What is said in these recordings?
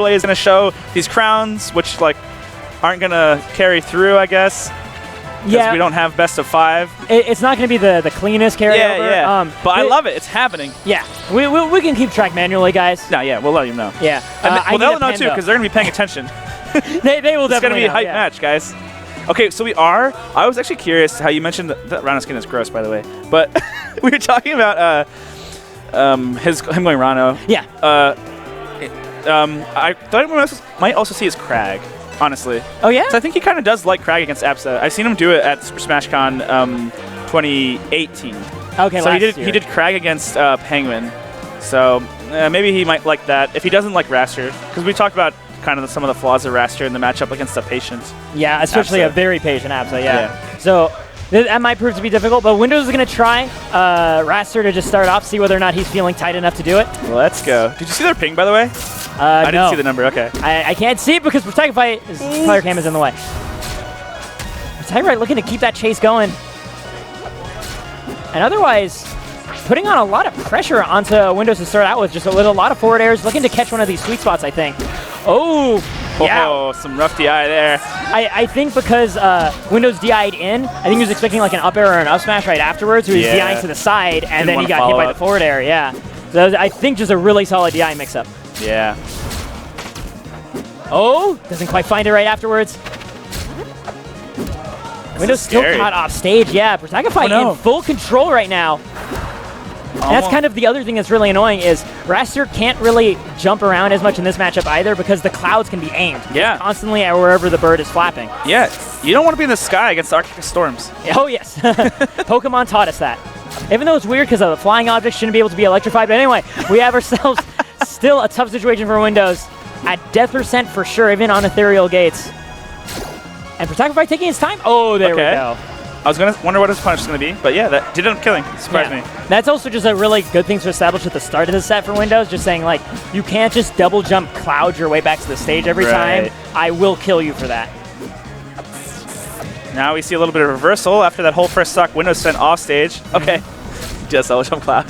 RoA is going to show these crowns, which like aren't going to carry through, I guess. Yeah, we don't have best of 5. It's not going to be the cleanest carryover. Yeah. But I love it. It's happening. Yeah, we can keep track manually, guys. No, yeah, we'll let you know. Yeah, well, they'll know too because they're going to be paying attention. they will definitely. It's going to be a hype match, guys. Okay, so I was actually curious how you mentioned that Rhino skin is gross, by the way, but we were talking about him going Rhino. Yeah. I thought everyone else might also see his Crag. Honestly. Oh, yeah? So I think he kind of does like Crag against Absa. I've seen him do it at Super Smash Con 2018. Okay, so he did Crag against Penguin. So maybe he might like that. If he doesn't like Wrastor, because we talked about kind of some of the flaws of Wrastor in the matchup against the patient. Yeah, especially Absa. A very patient Absa, yeah. So that might prove to be difficult, but Windows is going to try Wrastor to just start off, see whether or not he's feeling tight enough to do it. Let's go. Did you see their ping, by the way? I didn't see the number, okay. I can't see it because Protagify, his player cam is in the way. Protagify looking to keep that chase going. And otherwise, putting on a lot of pressure onto Windows to start out with, just a lot of forward airs, looking to catch one of these sweet spots, I think. Oh, yeah. Oh, some rough DI there. I think because Windows DI'd in, I think he was expecting like an up air or an up smash right afterwards, so he was DIing to the side, and then he got hit by the forward air, yeah. So I think just a really solid DI mix-up. Yeah. Oh, doesn't quite find it right afterwards. Windows still caught off stage, yeah. Protagify in full control right now. And that's kind of the other thing that's really annoying is Wrastor can't really jump around as much in this matchup either because the clouds can be aimed constantly at wherever the bird is flapping. Yeah, you don't want to be in the sky against Arctic storms. Oh, yes. Pokemon taught us that. Even though it's weird because the flying objects shouldn't be able to be electrified. But anyway, we have ourselves still a tough situation for Windows. At death percent for sure, even on ethereal gates. And Protagify taking his time. Oh, there we go. I was going to wonder what his punch is going to be, but yeah, that did end up killing. Surprised me. That's also just a really good thing to establish at the start of the set for Windows, just saying, like, you can't just double jump cloud your way back to the stage every time. I will kill you for that. Now we see a little bit of reversal after that whole first stock Windows sent off stage. Okay. Just double jump cloud.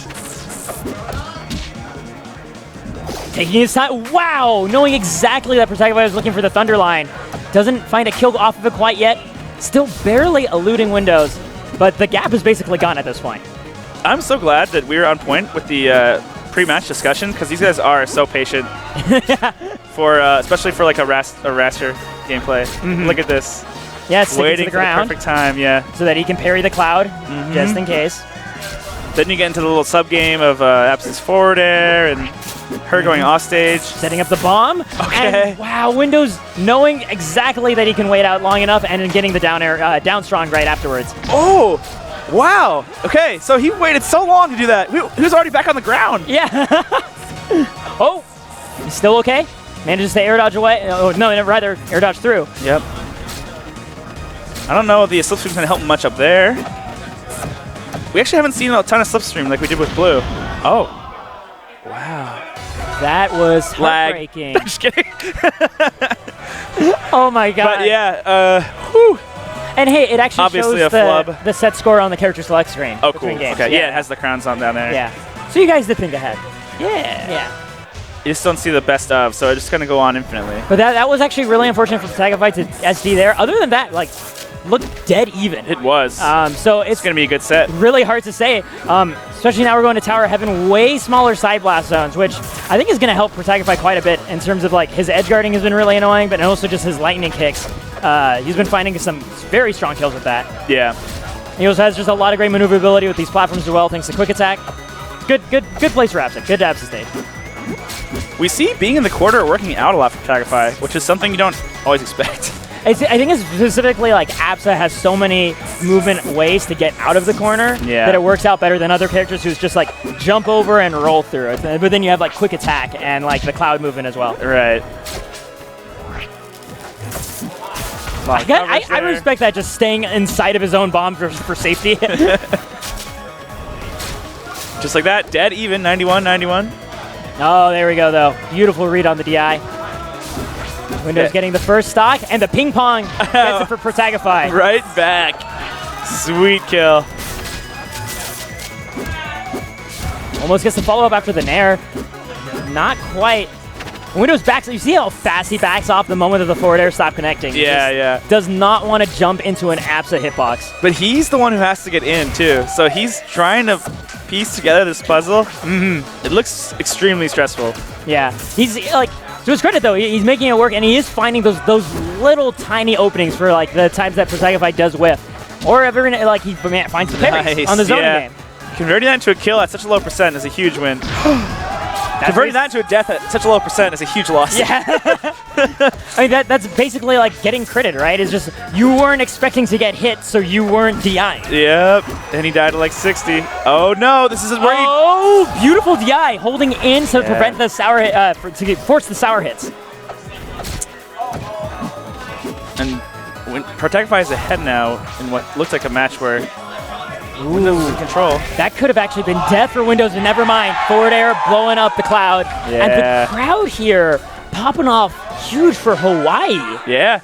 Taking his time. Wow! Knowing exactly that Protagify was looking for the Thunder Line. Doesn't find a kill off of it quite yet. Still barely eluding Windows, but the gap is basically gone at this point. I'm so glad that we were on point with the pre-match discussion because these guys are so patient for especially for like a Wrastor gameplay. Look at this. Yeah, it's waiting to the ground. For the perfect time, so that he can parry the cloud just in case. Then you get into the little sub game of Absa's forward air and her going off stage. Setting up the bomb. Okay. And wow, Windows knowing exactly that he can wait out long enough and then getting the down air, down strong right afterwards. Oh, wow. Okay, so he waited so long to do that. He was already back on the ground. Yeah. Oh, he's still okay. Manages to air dodge away. Oh, no, rather air dodge through. Yep. I don't know if the slipstream's going to help much up there. We actually haven't seen a ton of slipstream like we did with Blue. Oh. Wow. That was heartbreaking. I'm just kidding. Oh my god. But yeah, whew. And hey, it actually obviously shows the set score on the character select screen. Oh, cool. Games. Okay, yeah, it has the crowns on down there. Yeah. So you guys did think ahead. Yeah. You just don't see the best of, so it's just going to go on infinitely. But that was actually really unfortunate for Protagify to SD there. Other than that, like, looked dead even. It was. So it's going to be a good set. Really hard to say, especially now we're going to Tower Heaven, way smaller side blast zones, which I think is going to help Protagify quite a bit in terms of like his edge guarding has been really annoying, but also just his lightning kicks. He's been finding some very strong kills with that. Yeah. He also has just a lot of great maneuverability with these platforms as well, thanks to quick attack. Good place for Absa. Good Absa stage. We see being in the corner working out a lot for Protagify, which is something you don't always expect. I think it's specifically like Absa has so many movement ways to get out of the corner that it works out better than other characters who's just like jump over and roll through it. But then you have like quick attack and like the cloud movement as well. Right. I respect that, just staying inside of his own bomb for safety. Just like that, dead even, 91-91. Oh, there we go, though. Beautiful read on the DI. Windows getting the first stock, and the ping pong gets it for Protagify. Right back. Sweet kill. Almost gets the follow-up after the nair. Not quite. Windows backs. You see how fast he backs off the moment that the forward air stopped connecting. Yeah. Does not want to jump into an Absa hitbox. But he's the one who has to get in too. So he's trying to piece together this puzzle. It looks extremely stressful. Yeah, he's like, to his credit though, he's making it work, and he is finding those little tiny openings for like the times that Protagify does whiff, or ever like he finds the parries on the zoning game. Converting that into a kill at such a low percent is a huge win. Converting that into a death at such a low percent is a huge loss. Yeah. I mean, that's basically like getting critted, right? It's just you weren't expecting to get hit, so you weren't DI'ing. Yep. And he died at like 60. Oh no, this is where Oh, beautiful DI, holding in to prevent the sour hit, to force the sour hits. And when Protagify is ahead now in what looks like a match where Windows is in control. That could have actually been death for Windows, and never mind. Forward air blowing up the cloud. Yeah. And the crowd here popping off huge for Hawaii. Yeah.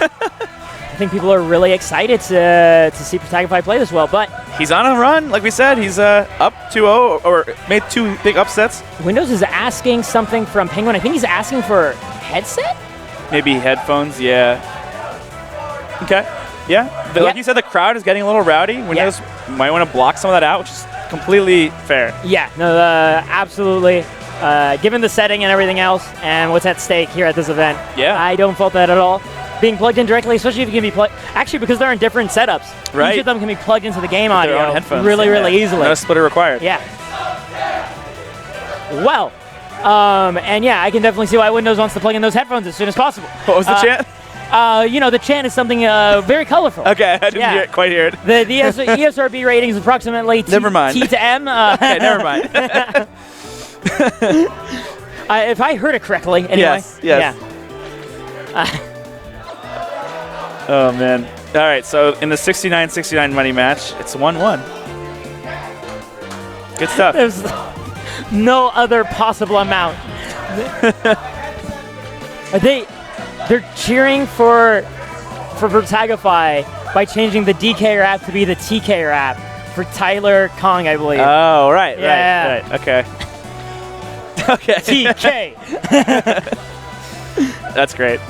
I think people are really excited to see Protagify play this well, but He's on a run, like we said. He's up 2-0 or made 2 big upsets. Windows is asking something from Penguin. I think he's asking for headset? Maybe headphones, yeah. Okay. Yeah. Like you said, the crowd is getting a little rowdy. Windows might want to block some of that out, which is completely fair. Yeah, no, absolutely. Given the setting and everything else and what's at stake here at this event, I don't fault that at all. Being plugged in directly, especially if you can be plugged, actually because they're in different setups, right? Each of them can be plugged into the game audio their own headphones, really easily. No splitter required. Yeah. Well, and yeah, I can definitely see why Windows wants to plug in those headphones as soon as possible. What was the chant? You know, the chant is something very colorful. Okay, I didn't quite hear it. The ESRB rating is approximately T to M. Okay, never mind. If I heard it correctly, anyway. Yes. Yeah. Oh, man. All right, so in the 69-69 money match, it's 1-1. Good stuff. There's no other possible amount. They're cheering for Protagify by changing the DK rap to be the TK rap for Tyler Kong, I believe. Oh, right. Okay. Okay. TK. That's great.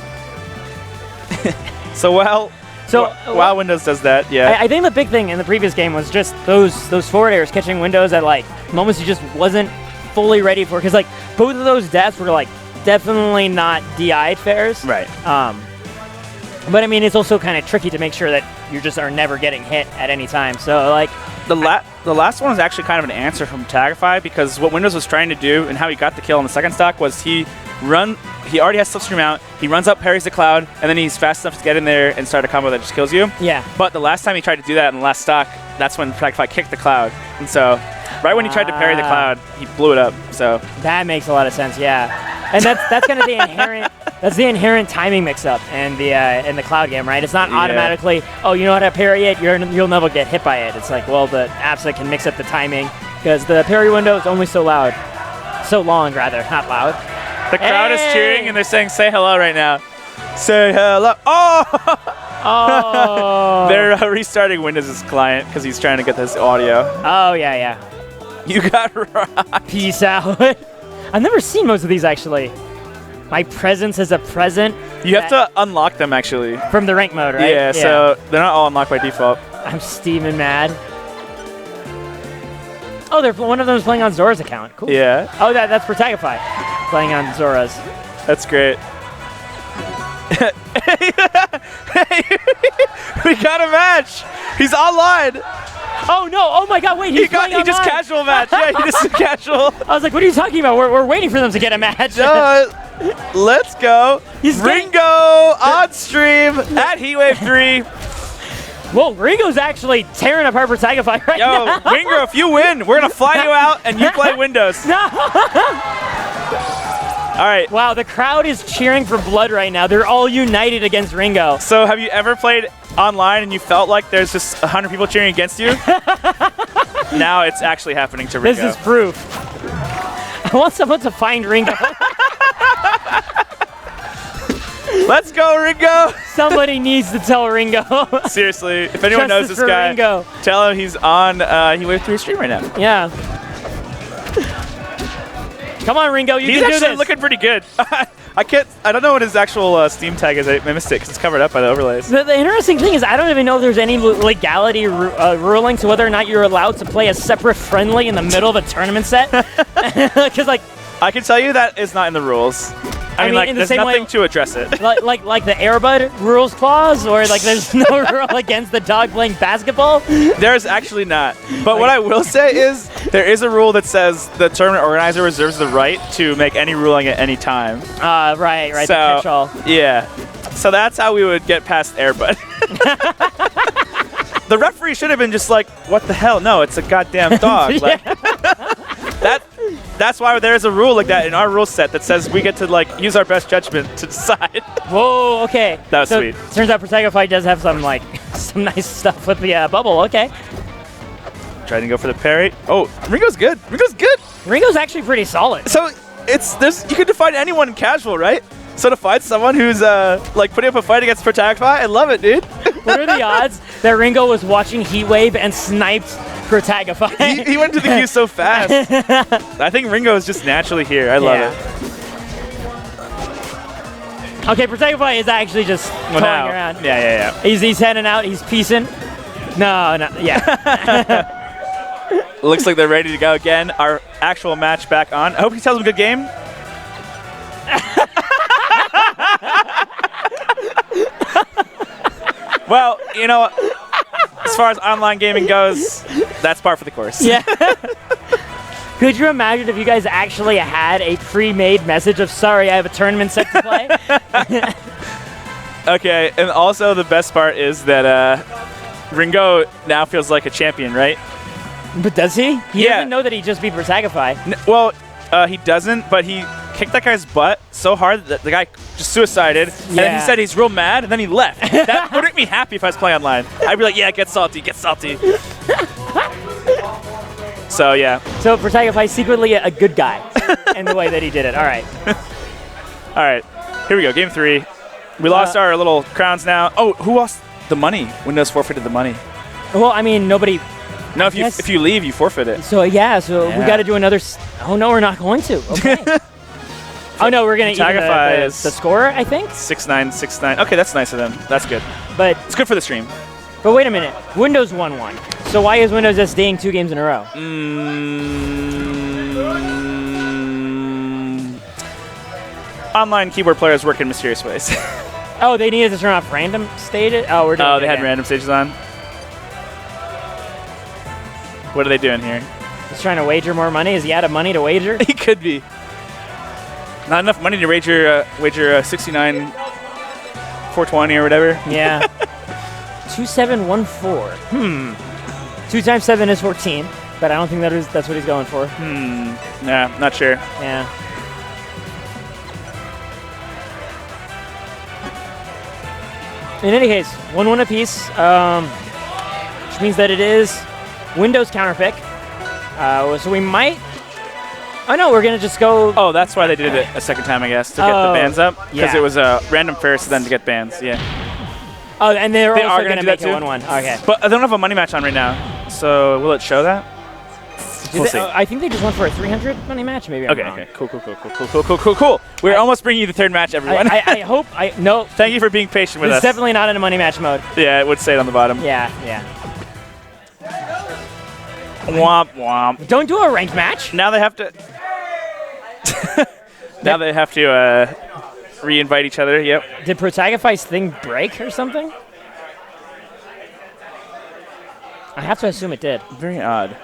So while Windows does that, I think the big thing in the previous game was just those forward airs catching Windows at like moments he just wasn't fully ready for, because like both of those deaths were like definitely not DI'd fairs. Right. But I mean, it's also kind of tricky to make sure that you just are never getting hit at any time. So like the last one was actually kind of an answer from Protagify, because what Windows was trying to do and how he got the kill on the second stock was he already has slipstream out, he runs up, parries the cloud, and then he's fast enough to get in there and start a combo that just kills you. Yeah. But the last time he tried to do that in the last stock, that's when Protagify kicked the cloud. And so right when he tried to parry the cloud, he blew it up. So that makes a lot of sense, yeah. And that's kind of the inherent timing mix-up in the cloud game, right? It's not automatically, oh, you know how to parry it, you'll never get hit by it. It's like, well, the Absa can mix up the timing because the parry window is only so long, rather, not loud. The crowd is cheering and they're saying, "Say hello" right now. Say hello. Oh! Oh! They're restarting Windows' client because he's trying to get this audio. Oh, yeah. You got rocked. Peace out. I've never seen most of these, actually. My presence is a present. You have to unlock them, actually. From the rank mode, right? Yeah, so they're not all unlocked by default. I'm steaming mad. Oh, one of them is playing on Zora's account. Cool. Yeah. Oh, that's Protagify playing on Zora's. That's great. We got a match. He's online. Oh no! Oh my God! Wait, he just casual match. Yeah, he just casual. I was like, what are you talking about? We're waiting for them to get a match. Let's go. Ringo on stream at HW3. Whoa, Ringo's actually tearing apart Protagify right now. Yo, Ringo, if you win, we're gonna fly you out and you play Windows. No. All right. Wow, the crowd is cheering for blood right now. They're all united against Ringo. So have you ever played online and you felt like there's just 100 people cheering against you? Now it's actually happening to Ringo. This is proof. I want someone to find Ringo. Let's go, Ringo! Somebody needs to tell Ringo. Seriously, if anyone knows this guy, Ringo. Tell him he's on HW3 stream right now. Yeah. Come on, Ringo, you He's can do actually this. looking pretty good. I don't know what his actual Steam tag is. I missed it because it's covered up by the overlays. The interesting thing is I don't even know if there's any legality ruling to whether or not you're allowed to play a separate friendly in the middle of a tournament set. Because, like, I can tell you that is not in the rules. I mean, like, in the there's same nothing way- to address it. like the Airbud rules clause, or like there's no rule against the dog playing basketball. There's actually not. But what I will say is there is a rule that says the tournament organizer reserves the right to make any ruling at any time. Right, So, the catch-all. yeah. So that's how we would get past Airbud. The referee should have been just like, what the hell? No, it's a goddamn dog. Like, that's why there is a rule like that in our rule set that says we get to like use our best judgment to decide. Whoa, okay. That was so sweet. Turns out Protagify does have some some nice stuff with the bubble. Okay. Trying to go for the parry. Oh, Ringo's good. Ringo's good. Ringo's actually pretty solid. So you can define anyone in casual, right? So to find someone who's like putting up a fight against Protagify, I love it, dude. What are the odds that Ringo was watching Heatwave and sniped Protagify? he went to the queue so fast. I think Ringo is just naturally here. I love it. Okay, Protagify is actually just toying around. Yeah. He's heading out. He's peacing. No, yeah. Looks like they're ready to go again. Our actual match back on. I hope he tells them good game. Well, you know, as far as online gaming goes, that's par for the course. Yeah. Could you imagine if you guys actually had a pre-made message of, sorry, I have a tournament set to play? Okay, and also the best part is that Ringo now feels like a champion, right? But does he? He Yeah. doesn't know that he just beat Protagify. Well, he doesn't, but he kicked that guy's butt so hard that the guy just suicided, and then he said he's real mad, and then he left. That would make me happy if I was playing online. I'd be like, yeah, get salty, get salty. So, yeah. So Protagify is secretly a good guy in the way that he did it. All right. All right, here we go, game 3. We lost our little crowns now. Oh, who lost the money? Windows forfeited the money. Well, I mean, nobody... No, if you leave, you forfeit it. So, we got to do another... Oh, no, we're not going to. Okay. Oh, no, we're going to eat the score, I think? 6-9, 6-9. Okay, that's nice of them. That's good. But it's good for the stream. But wait a minute. Windows won one. So why is Windows SDing 2 games in a row? Online keyboard players work in mysterious ways. Oh, they needed to turn off random stages? Oh, we're doing they had random stages on. What are they doing here? He's trying to wager more money. Is he out of money to wager? He could be. Not enough money to wager 69 420 or whatever. Yeah. 2714. 2 times 7 is 14, but I don't think that's what he's going for. Nah, not sure. Yeah. In any case, 1-1 apiece, which means that it is Windows counterpick. So we might... Oh, no, we're going to just go... Oh, that's why they did it a second time, I guess, to get the bans up. Because it was a random first, then to get bans, yeah. Oh, and they are also going to make do it that 1-1. Okay. But I don't have a money match on right now, so will it show that? We'll see. I think they just went for a 300 money match, maybe. Okay. Cool. We're almost bringing you the third match, everyone. I hope... No. Thank you for being patient with us. It's definitely not in a money match mode. Yeah, it would say it on the bottom. Yeah. Womp womp. Don't do a ranked match. Now they have to... now they have to re-invite each other, yep. Did Protagify's thing break or something? I have to assume it did. Very odd.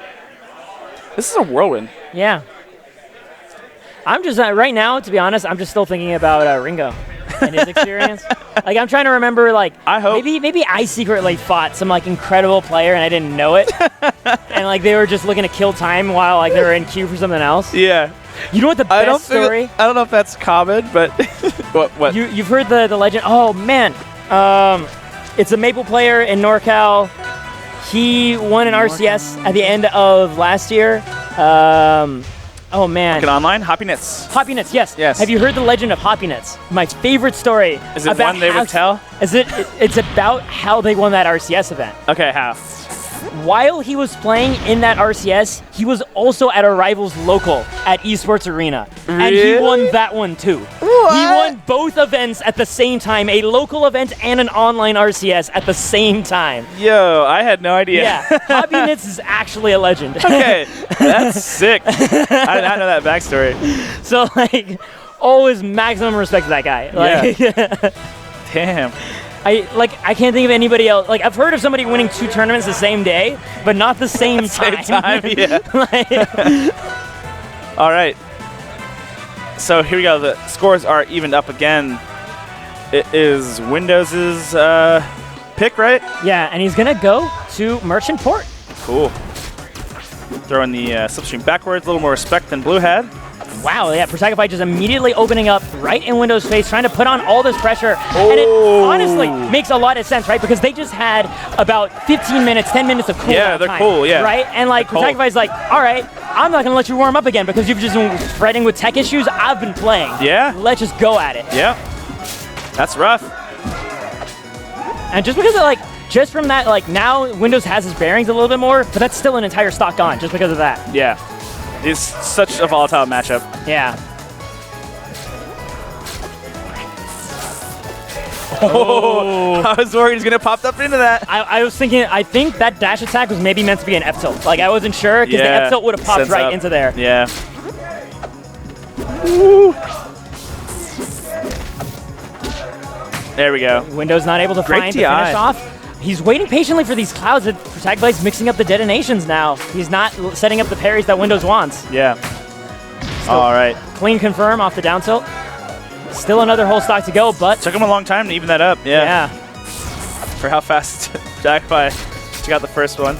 This is a whirlwind. Yeah. I'm just, right now, to be honest, I'm just still thinking about Ringo and his experience. Like, I'm trying to remember, like, I hope. Maybe I secretly fought some, like, incredible player and I didn't know it. And, like, they were just looking to kill time while, like, they were in queue for something else. Yeah. You know what the best story? I don't know if that's common, but what? You've heard the legend. Oh, man. It's a Maple player in NorCal. He won an RCS at the end of last year. Oh, man. Looking online? Hoppiness. Hoppiness, yes. Yes. Have you heard the legend of Hoppiness? My favorite story. Is it one they would tell? It's about how they won that RCS event. Okay, how? while he was playing in that RCS, he was also at a rival's local at Esports Arena. And he won that one too. What? He won both events at the same time, a local event and an online RCS at the same time. Yo, I had no idea. Yeah, Hobby is actually a legend. Okay, that's sick. I did not know that backstory. So, like, always maximum respect to that guy. Like, Yeah. Damn. I can't think of anybody else. Like, I've heard of somebody winning 2 tournaments the same day, but not the same time. Same time, yeah. Like, All right. So here we go. The scores are evened up again. It is Windows's pick, right? yeah, and he's gonna go to Merchant Port. Cool. Throwing the slipstream backwards. A little more respect than Blue had. Wow, yeah, Protagify just immediately opening up right in Windows' face, trying to put on all this pressure. And it honestly makes a lot of sense, right? Because they just had about 15 minutes, 10 minutes of cool Yeah, they're time, cool, yeah. Right? And like, Protagify's like, all right, I'm not gonna let you warm up again because you've just been fretting with tech issues. I've been playing. Yeah. Let's just go at it. Yeah. That's rough. And just because of like, just from that, like now Windows has his bearings a little bit more, but that's still an entire stock gone just because of that. Yeah. It's such a volatile matchup. Yeah. Oh, I was worried he's gonna pop up into that. I was thinking, I think that dash attack was maybe meant to be an F tilt. Like I wasn't sure because the F tilt would have popped Sense right up. into there. Yeah. There we go. Windows not able to Great find to DI. finish off. He's waiting patiently for these clouds. Protagify's mixing up the detonations now. He's not setting up the parries that Windows wants. Yeah. All right. Clean confirm off the down tilt. Still another whole stock to go, but Took him a long time to even that up. Yeah. yeah. For how fast Protagify got the first one.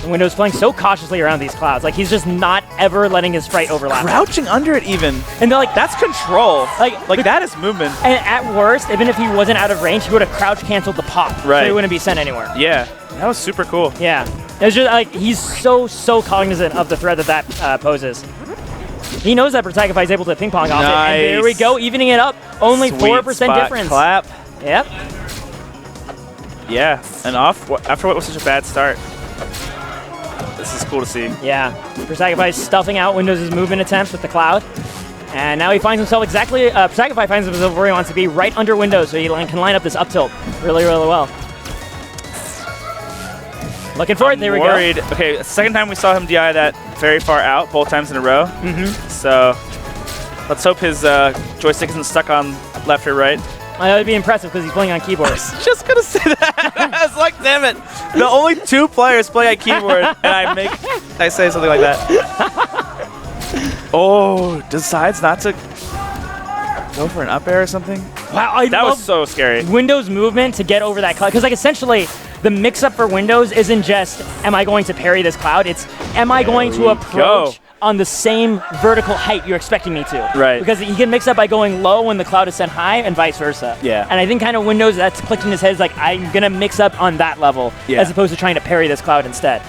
Windows playing so cautiously around these clouds. Like he's just not ever letting his sprite overlap. Crouching under it even. And they're like, That's control. Like, but- that is movement. and at worst, even if he wasn't out of range, he would have crouch canceled the pop. So Right. he wouldn't be sent anywhere. Yeah. That was super cool. Yeah. It's just like he's so cognizant of the threat that poses. He knows that Protagify is able to ping pong off it. And there we Nice. go, evening it up. Only Sweet 4% spot difference. Clap. Yep. Yeah. And off after what was such a bad start. This is cool to see. Yeah. Protagify is stuffing out Windows' movement attempts with the cloud. And now he finds himself exactly, Protagify finds himself where he wants to be, right under Windows, so he can line up this up tilt really, really well. Looking for it, there we go. Worried. Okay, second time we saw him DI that very far out, both times in a row. So let's hope his joystick isn't stuck on left or right. That would be impressive because he's playing on keyboard. Just gonna say that. I was like, damn it. The only 2 players play on keyboard, and I say something like that. Oh, decides not to go for an up air or something. Wow, That was so scary. Windows movement to get over that cloud. Because like essentially, the mix-up for Windows isn't just, am I going to parry this cloud? It's, am I going to approach on the same vertical height you're expecting me to? Right. Because he can mix up by going low when the cloud is sent high and vice versa. Yeah. And I think kind of Windows, that's clicked in his head, is like, I'm going to mix up on that level as opposed to trying to parry this cloud instead.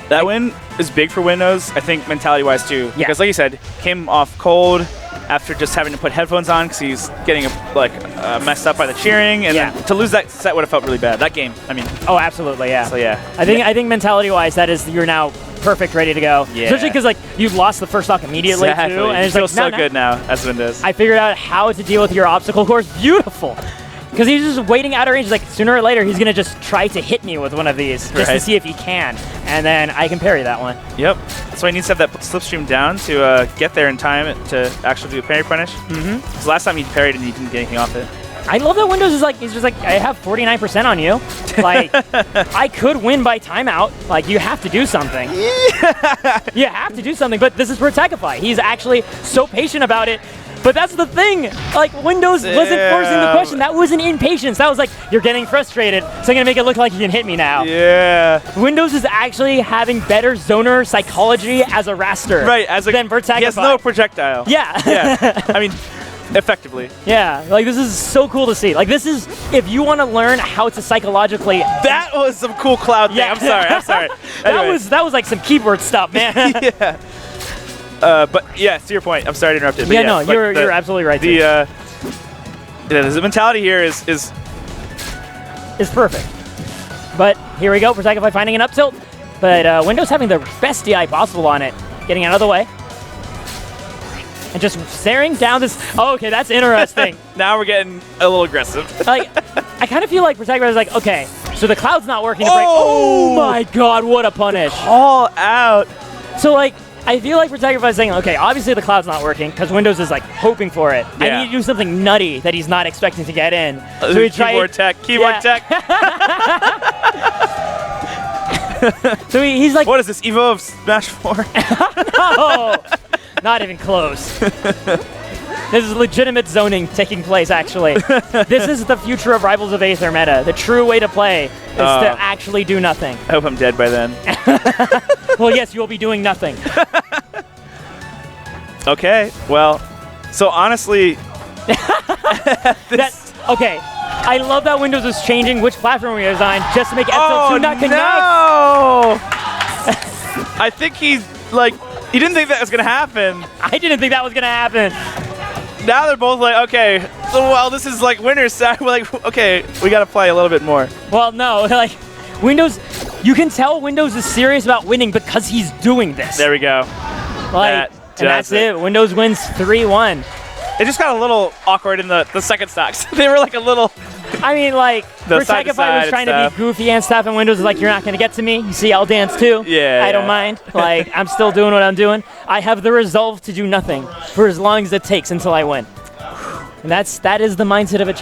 That win is big for Windows, I think, mentality-wise, too. Yeah. Because like you said, came off cold after just having to put headphones on because he's getting messed up by the cheering. And then to lose that set would have felt really bad. That game, I mean. Oh, absolutely, yeah. So, yeah. I think mentality-wise, that is, you're now perfect, ready to go. Yeah. Especially because like you lost the first stock immediately too, and It it's feels like so good now as Windows. I figured out how to deal with your obstacle course. Beautiful. Because he's just waiting out of range. Like sooner or later, he's gonna just try to hit me with one of these just to see if he can, and then I can parry that one. Yep. That's why he needs to have that slipstream down to get there in time to actually do a parry punish. Because last time he parried and he didn't get anything off it. I love that Windows is like, he's just like, I have 49% on you. Like, I could win by timeout. Like, you have to do something. You have to do something, but this is Protagify. He's actually so patient about it. But that's the thing. Like, Windows wasn't forcing the question. That wasn't impatience. That was like, you're getting frustrated, so I'm going to make it look like you can hit me now. Yeah. Windows is actually having better zoner psychology as a Wrastor than Protagify. He has no projectile. Yeah. Yeah. I mean, effectively. Yeah, like this is so cool to see. Like this is, if you want to learn how to psychologically. That was some cool cloud thing. I'm sorry. Anyway. that was like some keyboard stuff, man. Yeah. But yeah, to your point, I'm sorry to interrupt you. But Yeah, no, you're absolutely right. The mentality here is perfect. But here we go, Protagify finding an up tilt. But Windows having the best DI possible on it. Getting out of the way. And just staring down this. Oh, okay, that's interesting. Now we're getting a little aggressive. Like, I kind of feel like Protagify is like, okay, so the cloud's not working to break. Oh my god, what a punish. All out. So, like, I feel like Protagify is saying, okay, obviously the cloud's not working because Windows is, like, hoping for it. Yeah. I need to do something nutty that he's not expecting to get in. So he keyboard tech. Keyboard tech. So he's like, what is this, Evo of Smash 4? no, not even close. This is legitimate zoning taking place, actually. This is the future of Rivals of Aether meta. The true way to play is to actually do nothing. I hope I'm dead by then. Well, yes, you'll be doing nothing. Okay, well, so honestly... Okay, I love that Windows is changing which platform we designed just to make Oh, F2 not connect. no! I think he's, like, he didn't think that was going to happen. I didn't think that was going to happen. Now they're both like, okay, so, well, this is like winner's side. We're like, okay, we got to play a little bit more. Well, no, like, Windows, you can tell Windows is serious about winning because he's doing this. There we go. Like, and that's it. Windows wins 3-1. It just got a little awkward in the second stocks. They were like a little... I mean, like, Protagify was trying to be goofy and stuff, and Windows is like, you're not going to get to me. You see, I'll dance too. Yeah. I don't mind. Like, I'm still doing what I'm doing. I have the resolve to do nothing for as long as it takes until I win. And that is the mindset of a champion.